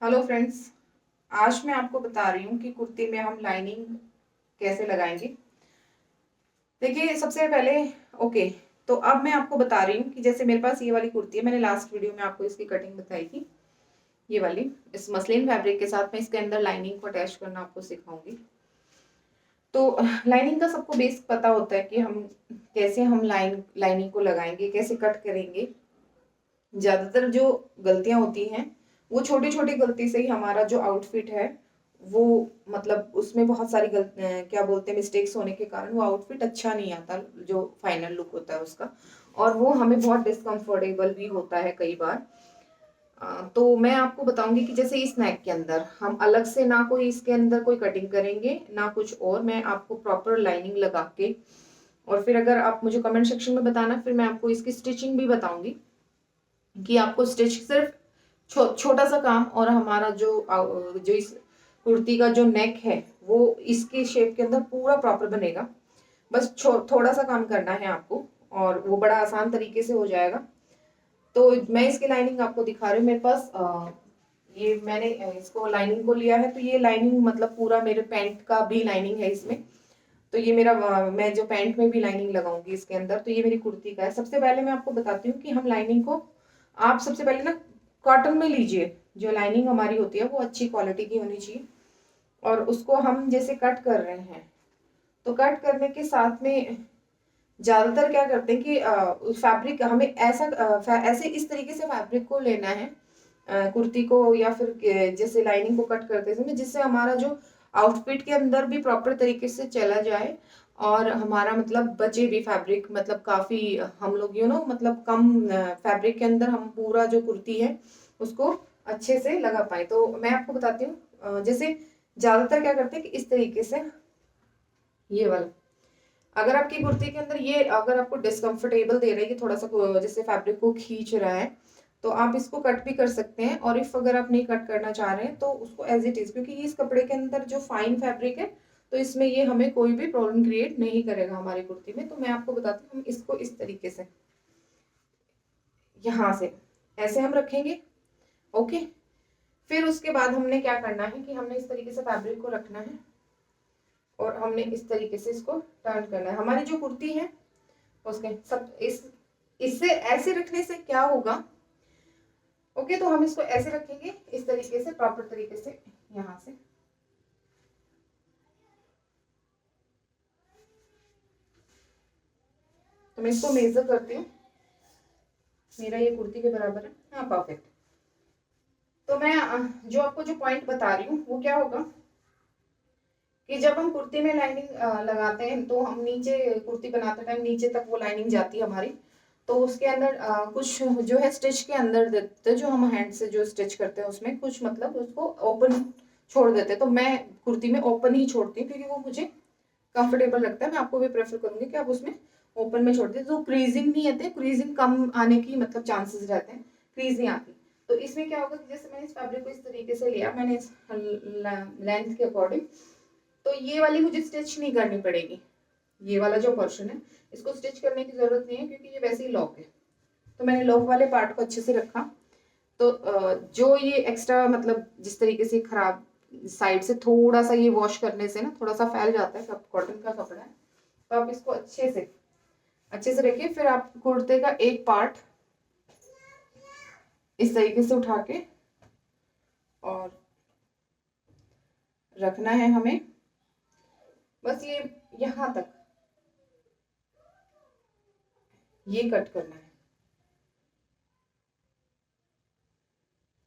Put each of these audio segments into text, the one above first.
Hello friends. आज मैं आपको बता रही हूँ कि कुर्ती में हम लाइनिंग कैसे लगाएंगे। देखिए सबसे पहले ओके, तो अब मैं आपको बता रही हूँ कि जैसे मेरे पास ये वाली कुर्ती है। मैंने लास्ट वीडियो में आपको इसकी कटिंग बताई थी। ये वाली इस मसलिन फैब्रिक के साथ मैं इसके अंदर लाइनिंग को अटैच करना आपको सिखाऊंगी। तो लाइनिंग का सबको बेसिक पता होता है कि हम कैसे हम लाइनिंग को लगाएंगे, कैसे कट करेंगे। ज्यादातर जो गलतियां होती हैं वो छोटी छोटी गलती से ही हमारा जो आउटफिट है वो मतलब उसमें बहुत सारी क्या बोलते हैं मिस्टेक्स होने के कारण वो आउटफिट अच्छा नहीं आता, जो फाइनल लुक होता है उसका। और वो हमें बहुत डिस्कम्फर्टेबल भी होता है कई बार। तो मैं आपको बताऊंगी कि जैसे इस नेक के अंदर हम अलग से ना कोई इसके अंदर कोई कटिंग करेंगे ना कुछ और, मैं आपको प्रॉपर लाइनिंग लगा के और फिर अगर आप मुझे कमेंट सेक्शन में बताना, फिर मैं आपको इसकी स्टिचिंग भी बताऊंगी कि आपको स्टिच सिर्फ छोटा सा काम और हमारा जो इस कुर्ती का जो नेक है वो इसके शेप के अंदर पूरा प्रॉपर बनेगा। बस थोड़ा सा काम करना है आपको और वो बड़ा आसान तरीके से हो जाएगा। तो मैं इसकी लाइनिंग आपको दिखा रही हूँ। मेरे पास ये मैंने इसको लाइनिंग को लिया है, तो ये लाइनिंग मतलब पूरा मेरे पैंट का भी लाइनिंग है इसमें। तो ये मेरा मैं जो पैंट में भी लाइनिंग लगाऊंगी इसके अंदर, तो ये मेरी कुर्ती का है। सबसे पहले मैं आपको बताती हूँ कि हम लाइनिंग को आप सबसे पहले ना कॉटन में लीजिए। जो लाइनिंग हमारी होती है वो अच्छी क्वालिटी की होनी चाहिए। और उसको हम जैसे कट कर रहे हैं तो कट करने के साथ में ज्यादातर क्या करते हैं कि फैब्रिक हमें ऐसे इस तरीके से फैब्रिक को लेना है कुर्ती को, या फिर जैसे लाइनिंग को कट करते समय, जिससे हमारा जो आउटफिट के अंदर भी प्रॉपर तरीके से चला जाए और हमारा मतलब बचे भी फैब्रिक, मतलब काफी हम लोग मतलब कम फैब्रिक के अंदर हम पूरा जो कुर्ती है उसको अच्छे से लगा पाए। तो मैं आपको बताती हूँ जैसे ज्यादातर क्या करते हैं कि इस तरीके से ये वाला, अगर आपकी कुर्ती के अंदर ये अगर आपको डिस्कंफर्टेबल दे रहा है कि थोड़ा सा जैसे फैब्रिक को खींच रहा है, तो आप इसको कट भी कर सकते हैं। और इफ अगर आप नहीं कट करना चाह रहे हैं तो उसको एज इट इज, क्योंकि इस कपड़े के अंदर जो फाइन फैब्रिक है तो इसमें ये हमें कोई भी प्रॉब्लम क्रिएट नहीं करेगा हमारी कुर्ती में। तो मैं आपको बताती हूँ, हम इसको इस तरीके से यहाँ से ऐसे हम रखेंगे। ओके, फिर उसके बाद हमने क्या करना है कि हमने इस तरीके से फैब्रिक को रखना है और हमने इस तरीके से इसको टर्न करना है। हमारी जो कुर्ती है उसके सब इससे ऐसे रखने से क्या होगा, ओके, तो हम इसको ऐसे रखेंगे इस तरीके से प्रॉपर तरीके से यहाँ से। तो मैं इसको मेजर करती हूँ, मेरा ये कुर्ती के बराबर है। हाँ परफेक्ट। तो मैं जो आपको जो पॉइंट बता रही हूँ वो क्या होगा कि जब हम कुर्ती में लाइनिंग लगाते हैं तो हम नीचे कुर्ती बनाते टाइम नीचे तक वो लाइनिंग जाती है हमारी। तो उसके अंदर कुछ जो है स्टिच के अंदर देते, जो हम हैंड से जो स्टिच करते हैं उसमें कुछ मतलब उसको ओपन छोड़ देते हैं। तो मैं कुर्ती में ओपन ही छोड़ती हूँ क्योंकि वो मुझे कंफर्टेबल लगता है। मैं आपको भी प्रेफर करूंगी कि आप उसमें ओपन में छोड़ दें, तो क्रीजिंग नहीं आते, क्रीजिंग कम आने की मतलब चांसेस रहते हैं, क्रीज नहीं आती। तो इसमें क्या होगा कि जैसे मैंने इस फैब्रिक को इस तरीके से लिया, मैंने इस लेंथ के अकॉर्डिंग, तो ये वाली मुझे स्टिच नहीं करनी पड़ेगी। ये वाला जो पोर्शन है इसको स्टिच करने की जरूरत नहीं है क्योंकि ये वैसे ही लॉक है। तो मैंने लॉक वाले पार्ट को अच्छे से रखा। तो जो ये एक्स्ट्रा मतलब जिस तरीके से खराब साइड से थोड़ा सा ये वॉश करने से ना थोड़ा सा फैल जाता है, कॉटन का कपड़ा है, तो आप इसको अच्छे से रखिए। फिर आप कुर्ते का एक पार्ट इस तरीके से उठा के और रखना है हमें, बस ये यहाँ तक ये कट करना है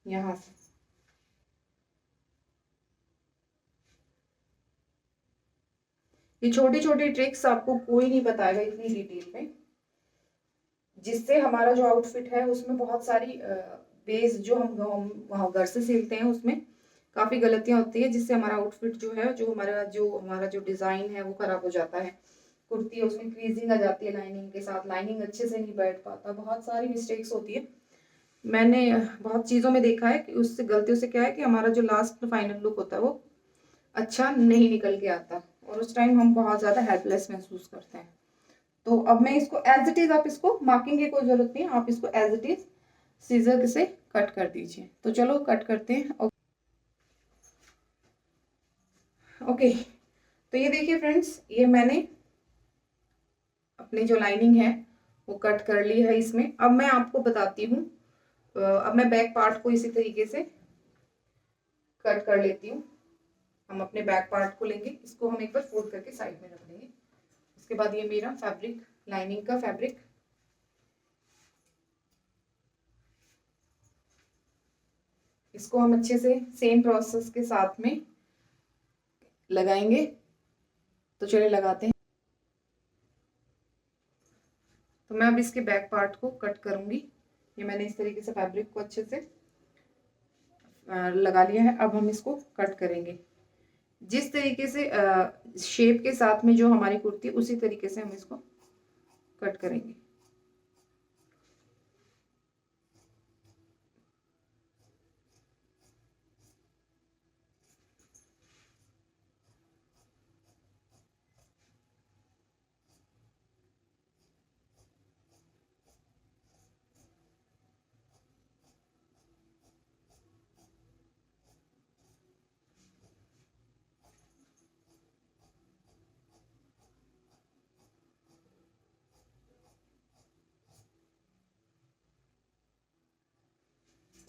यहाँ से। ये छोटी छोटी ट्रिक्स आपको कोई नहीं बताएगा इतनी डिटेल में, जिससे हमारा जो आउटफिट है उसमें बहुत सारी बेस जो हम घर से सिलते हैं उसमें काफी गलतियां होती है, जिससे हमारा आउटफिट जो है जो हमारा जो डिजाइन है वो खराब हो जाता है। कुर्ती है उसमें क्रीजिंग आ जाती है लाइनिंग के साथ, लाइनिंग अच्छे से नहीं बैठ पाता, बहुत सारी मिस्टेक्स होती है। मैंने बहुत चीजों में देखा है कि उससे गलतियों से क्या है कि हमारा जो लास्ट फाइनल लुक होता है वो अच्छा नहीं निकल के आता और उस टाइम हम बहुत ज्यादा हेल्पलेस महसूस करते हैं। तो अब मैं इसको एज इट इज, आप इसको मार्किंग की कोई जरूरत नहीं है, आप इसको एज इट इज सीजर से कट कर दीजिए। तो चलो कट करते हैं। ओके, तो ये देखिए फ्रेंड्स, ये मैंने अपनी जो लाइनिंग है वो कट कर ली है इसमें। अब मैं आपको बताती हूँ, अब मैं बैक पार्ट को इसी तरीके से कट कर लेती हूँ। हम अपने बैक पार्ट को लेंगे, इसको हम एक बार फोल्ड करके साइड में रख देंगे। उसके बाद ये मेरा फैब्रिक, लाइनिंग का फैब्रिक, इसको हम अच्छे से सेम प्रोसेस के साथ में लगाएंगे। तो चलिए लगाते हैं। तो मैं अब इसके बैक पार्ट को कट करूंगी। ये मैंने इस तरीके से फैब्रिक को अच्छे से लगा लिया है। अब हम इसको कट करेंगे जिस तरीके से शेप के साथ में जो हमारी कुर्ती, उसी तरीके से हम इसको कट करेंगे।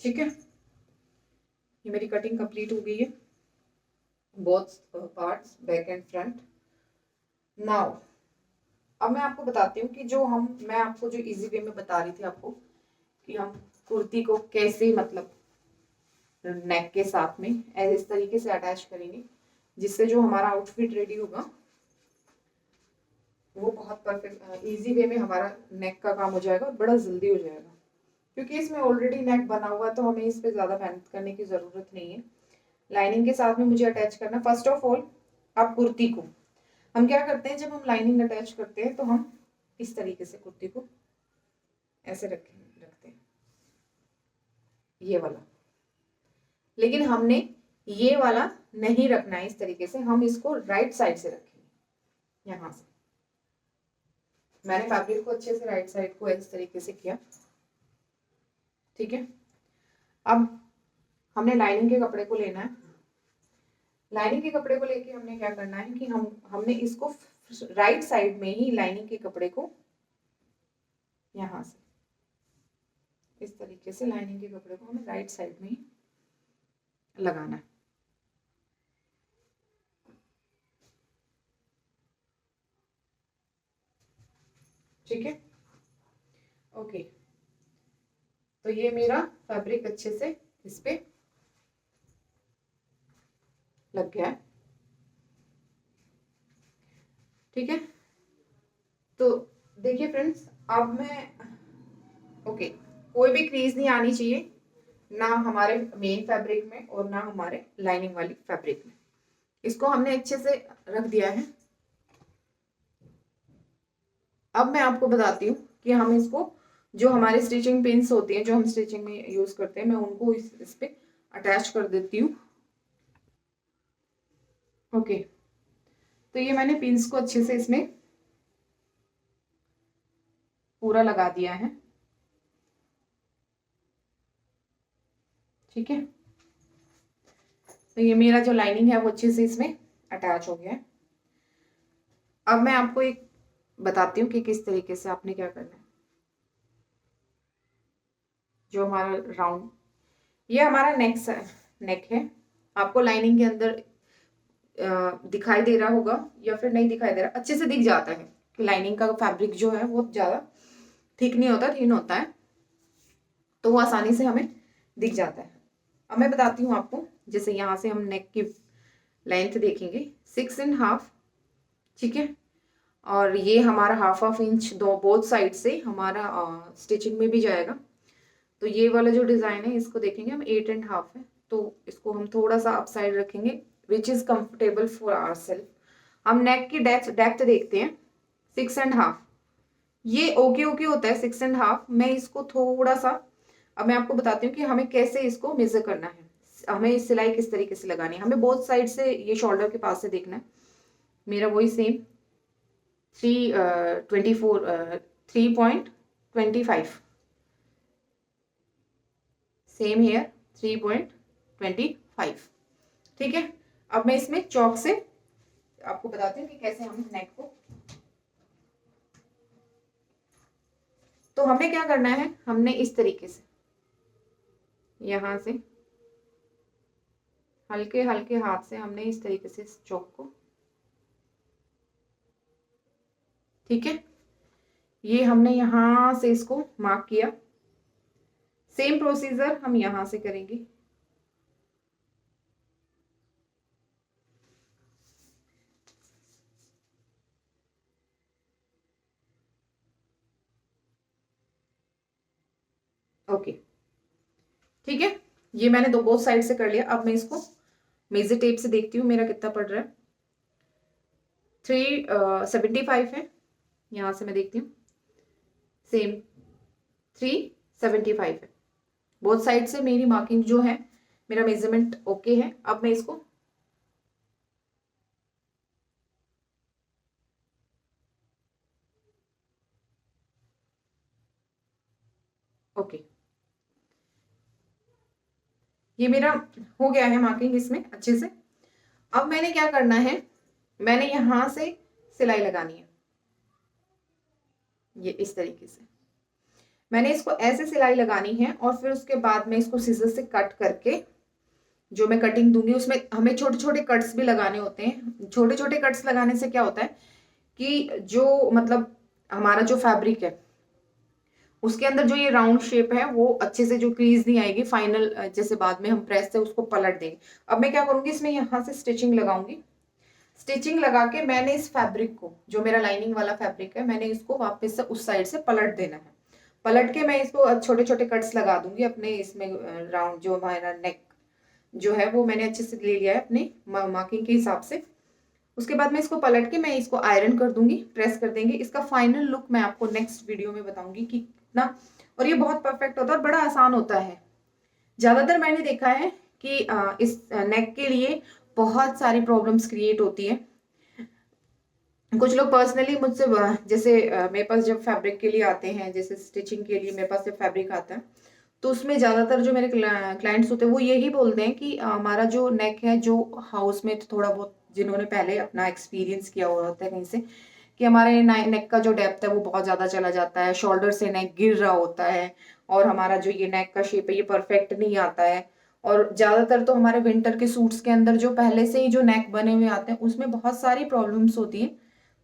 ठीक है, ये मेरी कटिंग कंप्लीट हो गई है, both parts, back and front. Now अब मैं आपको बताती हूँ कि मैं आपको जो इजी वे में बता रही थी आपको कि हम कुर्ती को कैसे, मतलब नेक के साथ में इस तरीके से अटैच करेंगे जिससे जो हमारा आउटफिट रेडी होगा वो बहुत परफेक्ट इजी वे में हमारा नेक का काम हो जाएगा और बड़ा जल्दी हो जाएगा। क्योंकि इसमें ऑलरेडी नेक बना हुआ है तो हमें इस पे ज़्यादा मेहनत करने की ज़रूरत नहीं है। लाइनिंग के साथ में मुझे अटैच करना, फर्स्ट ऑफ ऑल आप कुर्ती को हम क्या करते हैं, जब हम लाइनिंग अटैच करते हैं तो हम इस तरीके से कुर्ती को ऐसे रखते हैं, ये वाला। लेकिन हमने ये वाला नहीं रखना है इस तरीके से, हम इसको राइट साइड से रखेंगे। यहाँ से मैंने फैब्रिक को अच्छे से राइट साइड को इस तरीके से किया। ठीक है, अब हमने लाइनिंग के कपड़े को लेना है। लाइनिंग के कपड़े को लेके हमने क्या करना है कि हमने इसको राइट साइड में ही लाइनिंग के कपड़े को यहाँ से इस तरीके से लाइनिंग के कपड़े को हमें राइट साइड में ही लगाना है। ठीक है, ओके, तो ये मेरा फैब्रिक अच्छे से इस पे लग गया है। ठीक है, तो देखिए फ्रेंड्स, अब मैं ओके, कोई भी क्रीज नहीं आनी चाहिए, ना हमारे मेन फैब्रिक में और ना हमारे लाइनिंग वाली फैब्रिक में। इसको हमने अच्छे से रख दिया है। अब मैं आपको बताती हूँ कि हम इसको, जो हमारे स्टिचिंग पिन्स होती हैं जो हम स्टिचिंग में यूज करते हैं, मैं उनको इस पे अटैच कर देती हूँ। ओके, तो ये मैंने पिन्स को अच्छे से इसमें पूरा लगा दिया है। ठीक है, तो ये मेरा जो लाइनिंग है वो अच्छे से इसमें अटैच हो गया है। अब मैं आपको एक बताती हूँ कि किस तरीके से आपने क्या करना है। जो हमारा राउंड, ये हमारा नेक है। आपको लाइनिंग के अंदर दिखाई दे रहा होगा या फिर नहीं दिखाई दे रहा, अच्छे से दिख जाता है कि लाइनिंग का फैब्रिक जो है वो ज़्यादा थिक नहीं होता, थिन होता है, तो वो आसानी से हमें दिख जाता है। अब मैं बताती हूँ आपको, जैसे यहाँ से हम नेक की लेंथ देखेंगे 6.5। ठीक है, और ये हमारा हाफ इंच दो बोथ साइड से हमारा स्टिचिंग में भी जाएगा। तो ये वाला जो डिज़ाइन है इसको देखेंगे हम 8.5 है, तो इसको हम थोड़ा सा अप साइड रखेंगे which is comfortable for our self. हम नेक की डेप्थ देखते हैं 6.5, ये ओके ओके होता है 6.5। मैं इसको थोड़ा सा, अब मैं आपको बताती हूँ कि हमें कैसे इसको मेजर करना है, हमें सिलाई किस तरीके से लगानी है। हमें बोथ साइड से ये शोल्डर के पास से देखना है। मेरा वही सेम 3.25 सेम हेयर 3.25। ठीक है, अब मैं इसमें चौक से आपको बताती हूँ कि कैसे हम नेक को, तो हमें क्या करना है, हमने इस तरीके से यहां से हल्के हल्के हाथ से हमने इस तरीके से इस चौक को, ठीक है, ये हमने यहां से इसको मार्क किया। सेम प्रोसीजर हम यहां से करेंगे। ओके, ठीक है, ये मैंने दो बोथ साइड से कर लिया। अब मैं इसको मेजर टेप से देखती हूँ मेरा कितना पड़ रहा है। 375 है, यहां से मैं देखती हूँ, सेम 375 है। बोथ साइड से मेरी मार्किंग जो है, मेरा मेजरमेंट ओके है। अब मैं इसको ओके, ये मेरा हो गया है मार्किंग इसमें अच्छे से। अब मैंने क्या करना है, मैंने यहां से सिलाई लगानी है, ये इस तरीके से मैंने इसको ऐसे सिलाई लगानी है। और फिर उसके बाद मैं इसको सीजर से कट करके, जो मैं कटिंग दूंगी उसमें हमें छोटे छोटे कट्स भी लगाने होते हैं। छोटे छोटे कट्स लगाने से क्या होता है कि जो मतलब हमारा जो फैब्रिक है उसके अंदर जो ये राउंड शेप है वो अच्छे से, जो क्रीज नहीं आएगी फाइनल, जैसे बाद में हम प्रेस से उसको पलट देंगे। अब मैं क्या करूंगी, इसमें यहां से स्टिचिंग लगाऊंगी। स्टिचिंग लगा के मैंने इस फैब्रिक को, जो मेरा लाइनिंग वाला फैब्रिक है, मैंने इसको वापस से उस साइड से पलट देना है। पलट के मैं इसको छोटे छोटे कट्स लगा दूंगी अपने इसमें। राउंड जो हमारा नेक जो है वो मैंने अच्छे से ले लिया है अपने मार्किंग के हिसाब से। उसके बाद मैं इसको पलट के मैं इसको आयरन कर दूंगी, प्रेस कर देंगे। इसका फाइनल लुक मैं आपको नेक्स्ट वीडियो में बताऊंगी कि कितना, और ये बहुत परफेक्ट होता है और बड़ा आसान होता है। ज्यादातर मैंने देखा है कि इस नेक के लिए बहुत सारी प्रॉब्लम्स क्रिएट होती है। कुछ लोग पर्सनली मुझसे, जैसे मेरे पास जब फैब्रिक के लिए आते हैं, जैसे स्टिचिंग के लिए मेरे पास जब फैब्रिक आता है, तो उसमें ज़्यादातर जो मेरे क्लाइंट्स होते हैं वो यही बोलते हैं कि हमारा जो नेक है, जो हाउस में थोड़ा बहुत जिन्होंने पहले अपना एक्सपीरियंस किया हुआ होता है कहीं से, कि हमारे नेक का जो डेप्थ है वो बहुत ज़्यादा चला जाता है, शोल्डर से नेक गिर रहा होता है, और हमारा जो ये नेक का शेप है ये परफेक्ट नहीं आता है। और ज़्यादातर तो हमारे विंटर के सूट्स के अंदर जो पहले से ही जो नेक बने हुए आते हैं उसमें बहुत सारी प्रॉब्लम्स होती हैं।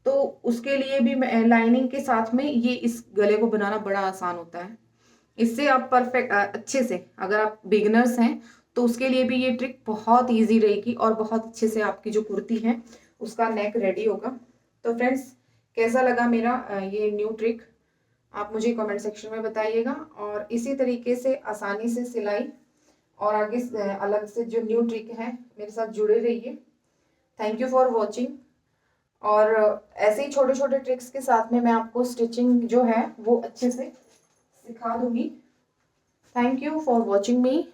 तो उसके लिए भी लाइनिंग के साथ में ये इस गले को बनाना बड़ा आसान होता है। इससे आप परफेक्ट अच्छे से, अगर आप बिगिनर्स हैं तो उसके लिए भी ये ट्रिक बहुत इजी रहेगी और बहुत अच्छे से आपकी जो कुर्ती है उसका नेक रेडी होगा। तो फ्रेंड्स, कैसा लगा मेरा ये न्यू ट्रिक, आप मुझे कमेंट सेक्शन में बताइएगा। और इसी तरीके से आसानी से सिलाई और आगे अलग से जो न्यू ट्रिक है मेरे साथ जुड़े रहिए। Thank you for watching. और ऐसे ही छोटे छोटे ट्रिक्स के साथ में मैं आपको स्टिचिंग जो है वो अच्छे से सिखा दूंगी। Thank you for watching me.